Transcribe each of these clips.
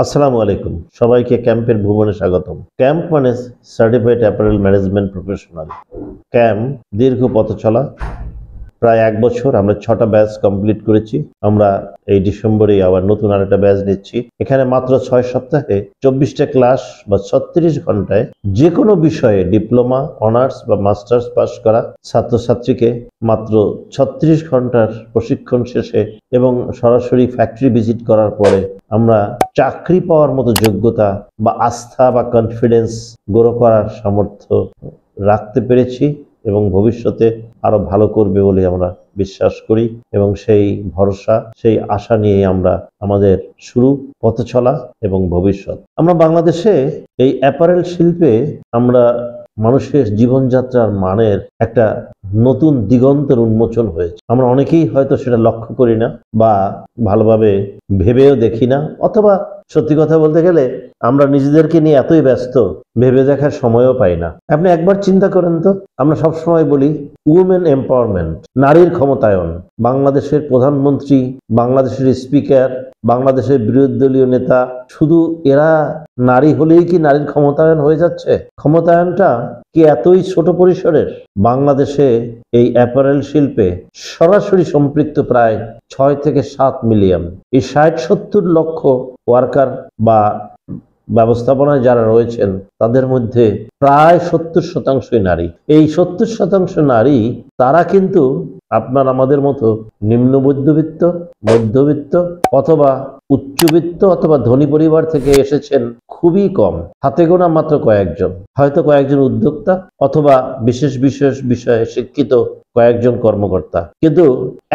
আসসালামু আলাইকুম, সবাইকে ক্যাম্পের ভ্রমণে স্বাগতম। ক্যাম্প মানে certified apparel management professional. Camp দীর্ঘ পথ চলা, প্রায় 1 বছর। আমরা 6টা ব্যাচ কমপ্লিট করেছি। আমরা এই ডিসেম্বরে আবার নতুন আরেকটা ব্যাচ নিচ্ছি। এখানে মাত্র 6 সপ্তাহে 24টা ক্লাস বা 36 ঘন্টায় যে কোনো বিষয়ে ডিপ্লোমা, অনার্স বা মাস্টার্স পাস করা ছাত্রছাত্রীকে মাত্র 36 ঘন্টার প্রশিক্ষণ শেষে এবং সরাসরি ফ্যাক্টরি ভিজিট করার পরে আমরা চাকরি পাওয়ার মতো যোগ্যতা বা আস্থা বা কনফিডেন্স গ্রো করার সামর্থ্য রাখতে পেরেছি এবং ভবিষ্যতে আরো ভালো করবে বলে আমরা বিশ্বাস করি এবং সেই ভরসা, সেই আশা নিয়ে আমরা আমাদের শুরু, পথ চলা এবং ভবিষ্যৎ। আমরা বাংলাদেশে এই অ্যাপারেল শিল্পে আমরা মানুষের জীবনযাত্রার মানের একটা নতুন দিগন্তের উন্মোচন হয়েছে। আমরা অনেকেই হয়তো সেটা লক্ষ্য করি না বা ভালোভাবে ভেবেও দেখি না, অথবা সত্যি কথা বলতে গেলে আমরা নিজেদেরকে নিয়ে এতই ব্যস্ত, ভেবে দেখার সময়ও পাই না। আপনি একবার চিন্তা করেন তো, আমরা সবসময় বলি উইমেন এম্পাওয়ারমেন্ট, নারীর ক্ষমতায়ন। বাংলাদেশের প্রধানমন্ত্রী, বাংলাদেশের স্পিকার, বাংলাদেশের বিরোধী দলীয় নেতা, শুধু এরা নারী হলেই কি নারীর ক্ষমতায়ন হয়ে যাচ্ছে? ক্ষমতায়নটা কি এতই ছোট পরিসরের? বাংলাদেশে এই অ্যাপারেল শিল্পে সরাসরি সম্পৃক্ত প্রায় 6 থেকে 7 মিলিয়ন। এই 60-70 লক্ষ ওয়ার্কার বা ব্যবস্থাপনায় যারা রয়েছেন তাদের মধ্যে প্রায় 70% নারী। এই 70% নারী, তারা কিন্তু আপনার আমাদের মতো নিম্ন মধ্যবিত্ত, মধ্যবিত্ত অথবা উচ্চবিত্ত অথবা ধনী পরিবার থেকে এসেছেন খুবই কম, হাতে গোনা মাত্র কয়েকজন, হয়তো কয়েকজন উদ্যোক্তা অথবা বিশেষ বিশেষ বিষয়ে শিক্ষিত কয়েকজন কর্মকর্তা। কিন্তু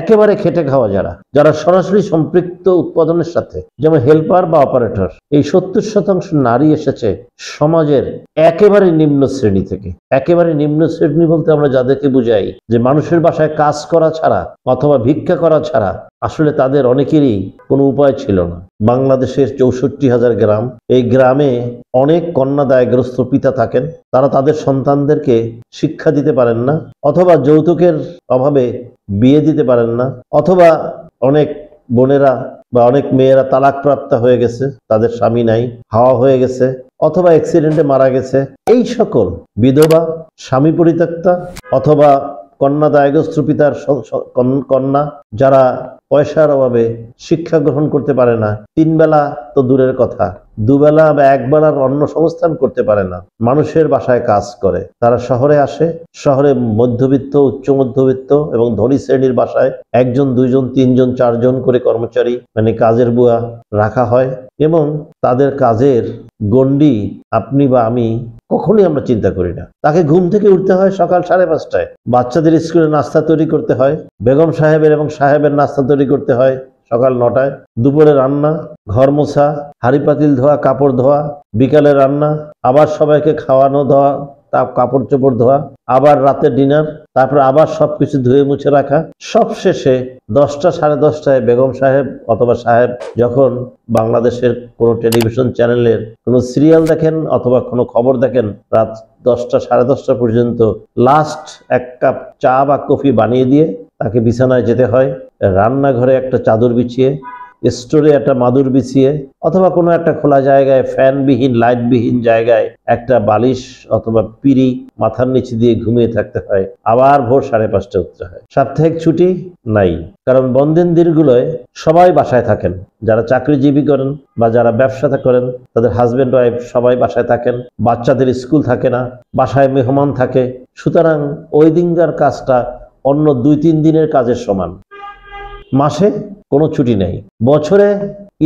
একেবারে খেটে খাওয়া যারা সরাসরি সম্পৃক্ত উৎপাদনের সাথে, যেমন হেল্পার বা অপারেটর, এই 70% নারী এসেছে সমাজের একেবারে নিম্ন শ্রেণী থেকে। একেবারে নিম্ন শ্রেণী বলতে আমরা যাদেরকে বুঝাই যে মানুষের বাসায় কাজ করা ছাড়া অথবা ভিক্ষা করা ছাড়া আসলে তাদের অনেকেরই কোনো উপায় ছিল না। বাংলাদেশের 64,000 গ্রাম, এই গ্রামে অনেক কন্যা দায়গ্রস্ত পিতা থাকেন। তারা তাদের সন্তানদেরকে শিক্ষা দিতে পারেন না, অথবা যৌতুকের অভাবে বিয়ে দিতে পারেন না, অথবা অনেক বোনেরা বা অনেক মেয়েরা তালাকপ্রাপ্ত হয়ে গেছে, তাদের স্বামী নাই, হাওয়া হয়ে গেছে অথবা অ্যাক্সিডেন্টে মারা গেছে। এই সকল বিধবা, স্বামী পরিত্যক্তা অথবা কন্যা দায়গ্রস্ত পিতার কন্যা, যারা পয়সার অভাবে শিক্ষা গ্রহণ করতে পারে না, 3 বেলা তো দূরের কথা, 2 বেলা বা 1 বেলার অন্ন সংস্থান করতে পারে না, মানুষের বাসায় কাজ করে। তারা শহরে আসে, শহরে মধ্যবিত্ত, উচ্চ মধ্যবিত্ত এবং ধনী শ্রেণীর বাসায় 1 জন, 2 জন, 3 জন, 4 জন করে কর্মচারী মানে কাজের বুয়া রাখা হয় এবং তাদের কাজের গণ্ডি আপনি বা আমি কখনোই আমরা চিন্তা করি না। তাকে ঘুম থেকে উঠতে হয় সকাল 5:30টায়, বাচ্চাদের স্কুলে নাস্তা তৈরি করতে হয়, বেগম সাহেবের এবং সাহেবের নাস্তা তৈরি করতে হয় সকাল 9টায়, দুপুরে রান্না, ঘর মোছা, হাঁড়ি পাতিল ধোয়া, কাপড় ধোয়া, বিকালে রান্না, আবার সবাইকে খাওয়ানো ধোয়া, তা কাপড় চোপড় ধোয়া, আবার রাতে ডিনার, তারপর আবার সবকিছু ধুয়ে মুছে রাখা। সব শেষে 10টা 10:30টায় বেগম সাহেব অথবা সাহেব যখন বাংলাদেশের কোনো টেলিভিশন চ্যানেলের কোনো সিরিয়াল দেখেন অথবা কোনো খবর দেখেন, রাত 10টা 10:30টা পর্যন্ত লাস্ট 1 কাপ চা বা কফি বানিয়ে দিয়ে তাকে বিছানায় যেতে হয়। রান্নাঘরে একটা চাদর বিছিয়ে, স্টোরে একটা মাদুর বিছিয়ে অথবা কোনো একটা খোলা জায়গায় ফ্যানবিহীন, লাইটবিহীন জায়গায় একটা বালিশ অথবা পিড়ি মাথার নিচে দিয়ে ঘুমিয়ে থাকতে হয়। আবার ভোর 5:30টায় উঠতে হয়। সাপ্তাহিক ছুটি নাই, কারণ বন্ধের দিনগুলোয় সবাই বাসায় থাকেন। যারা চাকরিজীবী করেন বা যারা ব্যবসা করেন, তাদের হাজব্যান্ড ওয়াইফ সবাই বাসায় থাকেন, বাচ্চাদের স্কুল থাকে না, বাসায় মেহমান থাকে। সুতরাং ওই দিনকার কাজটা অন্য 2-3 দিনের কাজের সমান। মাসে কোনো ছুটি নেই, বছরে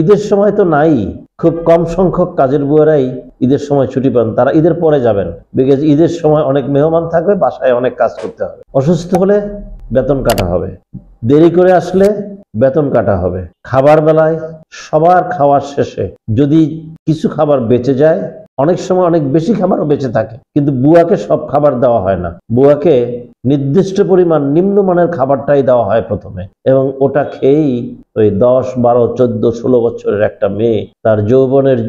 ঈদের সময় তো নাই, খুব কম সংখ্যক কাজের বুয়ারাই ঈদের সময় ছুটি পান। তারা ঈদের পরে যাবেন, বিকজ ঈদের সময় অনেক মেহমান থাকবে, বাসায় অনেক কাজ করতে হবে। অসুস্থ হলে বেতন কাটা হবে, দেরি করে আসলে বেতন কাটা হবে। খাবার বেলায় সবার খাওয়ার শেষে যদি কিছু খাবার বেঁচে যায়, অনেক সময় অনেক বেশি খাবারও বেঁচে থাকে, কিন্তু বুয়াকে সব খাবার দেওয়া হয় না। বুয়াকে নির্দিষ্ট পরিমাণ নিম্নমানের খাবারটাই দেওয়া হয় প্রথমে, এবং ওটা খেয়েই ওই 10, 12, 14, 16 বছরের একটা মেয়ে তার যৌবনের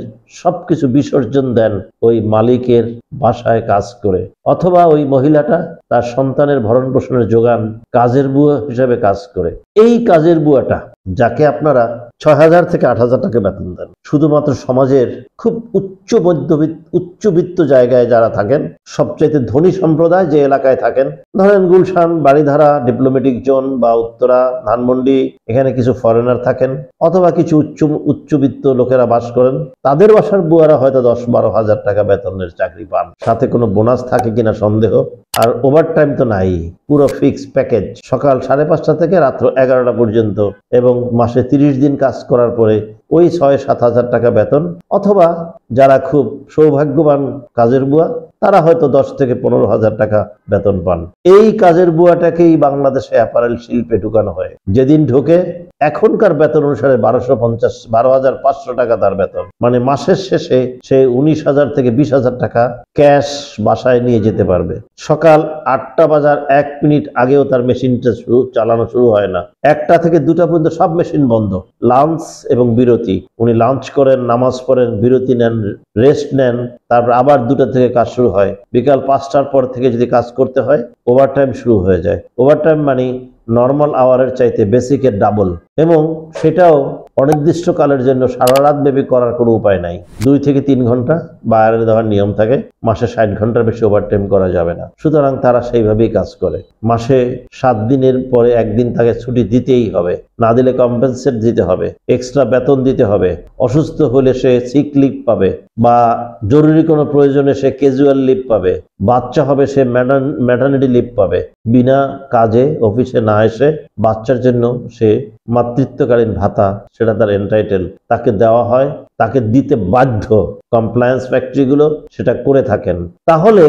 সবকিছু বিসর্জন দেন ওই মালিকের বাসায় কাজ করে, অথবা ওই মহিলাটা তার সন্তানের ভরণ পোষণের যোগান কাজের বুয়া হিসেবে কাজ করে। এই কাজের বুয়াটা, যাকে আপনারা 6,000 থেকে 8,000 টাকা বেতন দেন। শুধুমাত্র সমাজের খুব উচ্চবিত্ত জায়গায় যারা থাকেন, সবচাইতে ধনী সম্প্রদায় যে এলাকায় থাকেন, ধরেন গুলশান, বাড়িধারা, ডিপ্লোম্যাটিক জোন বা উত্তরা, ধানমন্ডি, এখানে কিছু ফরেনার থাকেন অথবা কিছু উচ্চবিত্ত লোকেরা বাস করেন, তাদের বাসার বুয়ারা হয়তো 10-12 হাজার টাকা বেতনের চাকরি পান। সাথে কোনো বোনাস থাকে কিনা সন্দেহ। আর ওভারটাইম তো নাই, পুরো ফিক্স প্যাকেজ, সকাল 5:30 থেকে রাত্র 11টা পর্যন্ত, এবং মাসে 30 দিন কাজ করার পরে ওই 6-7 হাজার টাকা বেতন। অথবা যারা খুব সৌভাগ্যবান কাজের বুয়া, তারা হয়তো 10 থেকে 15 হাজার টাকা বেতন পান। এই কাজের বুয়াটাকেই বাংলাদেশে অ্যাপারেল শিল্পে ঢুকানো হয়। যেদিন ঢোকে এখনকার বেতন অনুসারে 12,500 টাকা তার বেতন, মানে মাসের শেষে সে 19,000 থেকে 20,000 টাকা ক্যাশ বাসায় নিয়ে যেতে পারবে। সকাল 8টা বাজার 1 মিনিট আগেও তার মেশিনটা চালানো শুরু হয় না। 1টা থেকে 2টা পর্যন্ত সব মেশিন বন্ধ। লাঞ্চ এবং বিরতি, উনি লাঞ্চ করেন, নামাজ পড়েন, বিরতি নেন, রেস্ট নেন, তারপর আবার 2টা থেকে কাজ শুরু হয়। বিকাল 5টার পর থেকে যদি কাজ করতে হয়, ওভারটাইম শুরু হয়ে যায়। ওভারটাইম মানে নর্মাল আওয়ারের চাইতে বেসিকের ডাবল, এবং সেটাও অনির্দিষ্টকালের জন্য সারা রাত ব্যাপী করার কোনো উপায় নাই। 2 থেকে 3 ঘন্টা বাইরে দেওয়ার নিয়ম থাকে। মাসে 60 ঘন্টার বেশি ওভারটাইম করা যাবে না। সুতরাং তারা সেইভাবেই কাজ করে। মাসে 7 দিনের পরে 1 দিন তাকে ছুটি দিতেই হবে, না দিলে কম্পেনসেট দিতে হবে, এক্সট্রা বেতন দিতে হবে। অসুস্থ হলে সে সিক লিভ পাবে, বা জরুরি কোনো প্রয়োজনে সে ক্যাজুয়াল লিভ পাবে। বাচ্চা হবে সে ম্যাটারনিটি লিভ পাবে। বিনা কাজে অফিসে না এসে বাচ্চার জন্য সে মাতৃত্বকালীন ভাতা, সেটা তার এন্টাইটেল, তাকে দেওয়া হয়, তাকে দিতে বাধ্য। কমপ্লায়েন্স ফ্যাক্টরিগুলো সেটা করে থাকেন। তাহলে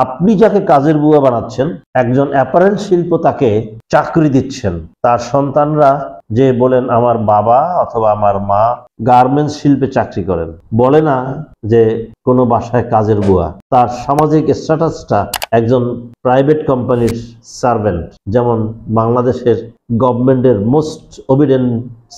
আপনি যাকে কাজের বুয়া বানাচ্ছেন, একজন অ্যাপারেল শিল্প তাকে চাকরি দিচ্ছেন। তার সন্তানরা যে বলেন আমার বাবা অথবা আমার মা গার্মেন্টস শিল্পে চাকরি করেন, বলে না যে কোনো বাসায় কাজের বুয়া। তার সামাজিক স্ট্যাটাসটা একজন প্রাইভেট কোম্পানির সার্ভেন্ট, যেমন বাংলাদেশের গভর্নমেন্টের মোস্ট ওবিডেন্ট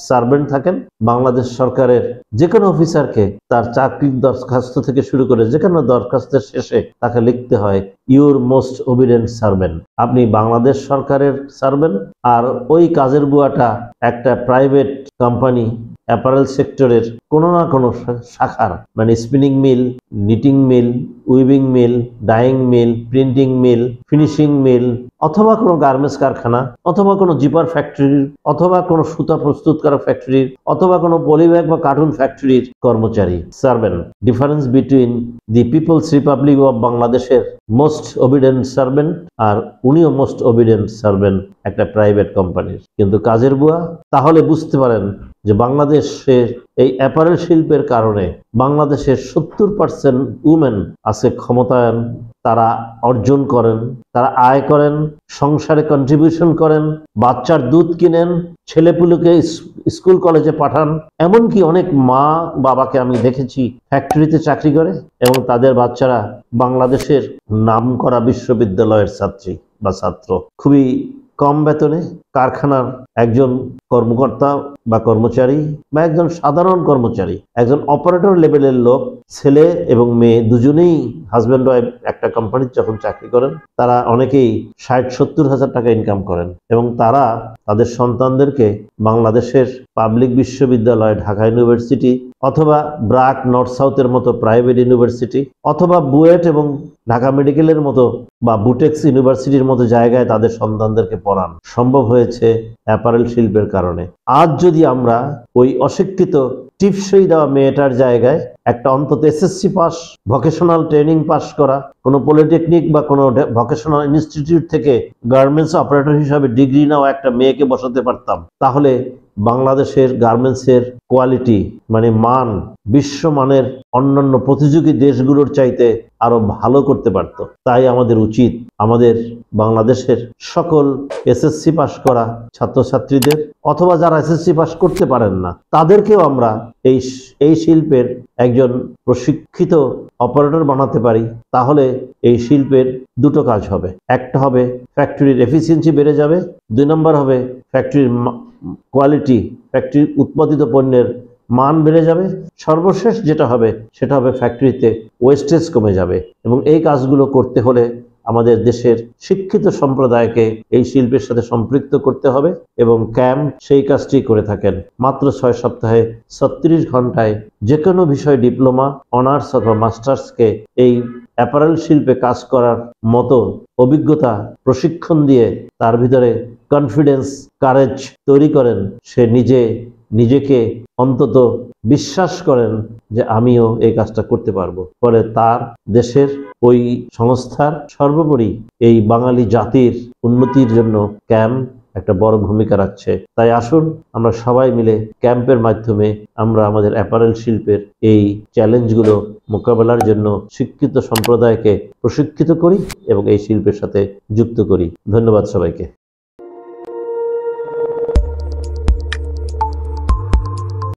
সার্ভেন্ট থাকেন। বাংলাদেশ সরকারের যে কোনো অফিসারকে তার চাকরির দরখাস্ত থেকে শুরু করে যে কোনো দরখাস্তের শেষে তাকে লিখতে হয় ইউর মোস্ট ওবিডেন্ট সার্ভেন্ট। আপনি বাংলাদেশ সরকারের সার্ভেন্ট, আর ওই কাজের বুয়াটা একটা প্রাইভেট কোম্পানি অ্যাপারেল সেক্টরের কোনো না কোনো শাখার, মানে স্পিনিং মিল, নিটিং মিল, উইভিং মিল, ডাইং মিল, প্রিন্টিং মিল, ফিনিশিং মিল, অথবা কোনো গার্মেন্টস কারখানা, অথবা কোনো জিপার ফ্যাক্টরির, অথবা কোনো সুতা প্রস্তুত করা ফ্যাক্টরির, অথবা কোনো পলিব্যাগ বা কার্টুন ফ্যাক্টরির কর্মচারী, servant. Difference between the People's Republic of বাংলাদেশের মোস্ট ওবিডেন্ট সার্ভেন্ট আর উনিও মোস্ট ওবিডেন্ট সার্ভেন্ট একটা প্রাইভেট কোম্পানির। কিন্তু কাজের বুয়া, তাহলে বুঝতে পারেন যে বাংলাদেশের এই অ্যাপারেল শিল্পের কারণে বাংলাদেশের 70% উমেন আছে ক্ষমতায়ন। তারা অর্জন করেন, তারা আয় করেন, সংসারে কন্ট্রিবিউশন করেন, বাচ্চার দুধ কিনেন, ছেলেপুলেকে স্কুল কলেজে পাঠান। এমনকি অনেক মা বাবাকে আমি দেখেছি ফ্যাক্টরিতে চাকরি করে, এবং তাদের বাচ্চারা বাংলাদেশের নামকরা বিশ্ববিদ্যালয়ের ছাত্রী বা ছাত্র। খুবই কম বেতনে কারখানার একজন কর্মকর্তা বা কর্মচারী, বা একজন সাধারণ কর্মচারী, একজন অপারেটর লেভেলের লোক, ছেলে এবং মেয়ে দুজনেই হাজব্যান্ড ওয়াইফ একটা কোম্পানিতে যখন চাকরি করেন, তারা অনেকেই 60-70 হাজার টাকা ইনকাম করেন, এবং তারা তাদের সন্তানদেরকে বাংলাদেশের পাবলিক বিশ্ববিদ্যালয়, ঢাকা ইউনিভার্সিটি অথবা ব্রাক, নর্থ সাউথের মতো প্রাইভেট ইউনিভার্সিটি, অথবা বুয়েট এবং ঢাকা মেডিকেলের মতো বা বুটেক্স ইউনিভার্সিটির মতো জায়গায় তাদের সন্তানদেরকে পড়ান সম্ভব হয়েছে অ্যাপারেল শিল্পের কারণে। আজ যদি আমরা ওই অশিক্ষিত টিপসই দেওয়া মেয়েটার জায়গায় একটা অন্তত SSC pass, vocational training pass করা, কোনো পলিটেকনিক বা কোনো ভোকেশনাল ইনস্টিটিউট থেকে গার্মেন্টস অপারেটর হিসাবে ডিগ্রি নেওয়া একটা মেয়েকে বসাতে পারতাম, তাহলে বাংলাদেশের গার্মেন্টসের কোয়ালিটি, মানে মান, বিশ্বমানের অন্যান্য প্রতিযোগী দেশগুলোর চাইতে আরো ভালো করতে পারত। তাই আমাদের উচিত আমাদের বাংলাদেশের সকল এসএসসি পাস করা ছাত্রছাত্রীদের, অথবা যারা এসএসসি পাস করতে পারেন না, তাদেরকেও আমরা এই শিল্পের একজন প্রশিক্ষিত অপারেটর বানাতে পারি। তাহলে এই শিল্পের দুটো কাজ হবে। একটা হবে ফ্যাক্টরির এফিসিয়েন্সি বেড়ে যাবে, 2 নম্বর হবে ফ্যাক্টরির কোয়ালিটি, ফ্যাক্টরির উৎপাদিত পণ্যের মান বেড়ে যাবে। সর্বশেষ যেটা হবে সেটা হবে ফ্যাক্টরিতে ওয়েস্টেজ কমে যাবে। এবং এই কাজগুলো করতে হলে আমাদের দেশের শিক্ষিত সম্প্রদায়কে এই শিল্পের সাথে সম্পৃক্ত করতে হবে এবং ক্যাম্প সেই কাজটি করে থাকেন। মাত্র 6 সপ্তাহে 36 ঘন্টায় যে কোনো বিষয় ডিপ্লোমা, অনার্স অথবা মাস্টার্সকে এই অ্যাপারেল শিল্পে কাজ করার মতো অভিজ্ঞতা প্রশিক্ষণ দিয়ে তার ভিতরে কনফিডেন্স, কারেজ তৈরি করেন। সে নিজেকে অন্তত বিশ্বাস করেন যে আমিও এই কাজটা করতে পারবো। ফলে তার দেশের ওই সংস্থার সর্বোপরি এই বাঙালি জাতির উন্নতির জন্য ক্যাম্প একটা বড় ভূমিকা রাখছে। তাই আসুন আমরা সবাই মিলে ক্যাম্পের মাধ্যমে আমরা আমাদের অ্যাপারেল শিল্পের এই চ্যালেঞ্জগুলো মোকাবেলার জন্য শিক্ষিত সম্প্রদায়কে প্রশিক্ষিত করি এবং এই শিল্পের সাথে যুক্ত করি। ধন্যবাদ সবাইকে।